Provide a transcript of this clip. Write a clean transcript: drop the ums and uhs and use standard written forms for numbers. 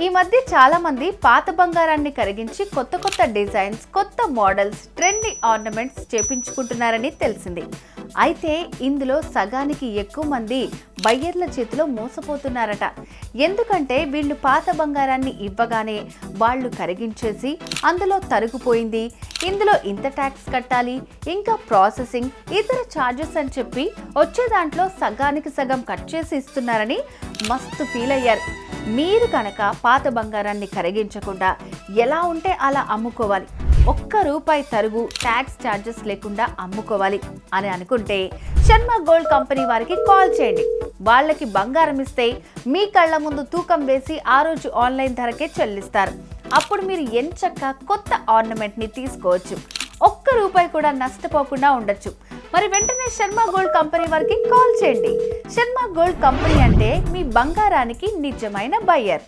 ఈ మధ్య చాలా మంది పాత బంగారాన్ని కరిగించి కొత్త కొత్త డిజైన్స్, కొత్త మోడల్స్, ట్రెండీ ఆర్నమెంట్స్ చేపించుకుంటున్నారని తెలిసింది. అయితే ఇందులో సగానికి ఎక్కువ మంది బయ్యర్ల చేతిలో మోసపోతున్నారట. ఎందుకంటే వీళ్ళు పాత బంగారాన్ని ఇవ్వగానే వాళ్ళు కరిగించేసి అందులో తరుగుపోయింది, ఇందులో ఇంత ట్యాక్స్ కట్టాలి, ఇంకా ప్రాసెసింగ్, ఇతర ఛార్జెస్ అని చెప్పి వచ్చే దాంట్లో సగానికి సగం కట్ చేసి ఇస్తున్నారని మస్తు ఫీల్ అయ్యారు. మీరు కనుక పాత బంగారాన్ని కరిగించకుండా ఎలా ఉంటే అలా అమ్ముకోవాలి, ₹1 తరుగు, ట్యాక్స్ ఛార్జెస్ లేకుండా అమ్ముకోవాలి అని అనుకుంటే శర్మ గోల్డ్ కంపెనీ వారికి కాల్ చేయండి. వాళ్ళకి బంగారం ఇస్తే మీ కళ్ళ ముందు తూకం వేసి ఆ రోజు ఆన్లైన్ ధరకే చెల్లిస్తారు. అప్పుడు మీరు ఎంచక్కా కొత్త ఆర్నమెంట్ని తీసుకోవచ్చు. ₹1 కూడా నష్టపోకుండా ఉండొచ్చు. మరి వెంటనే శర్మ గోల్డ్ కంపెనీ వారికి కాల్ చేయండి. శర్మ గోల్డ్ కంపెనీ అంటే మీ బంగారానికి నిజమైన బయ్యర్.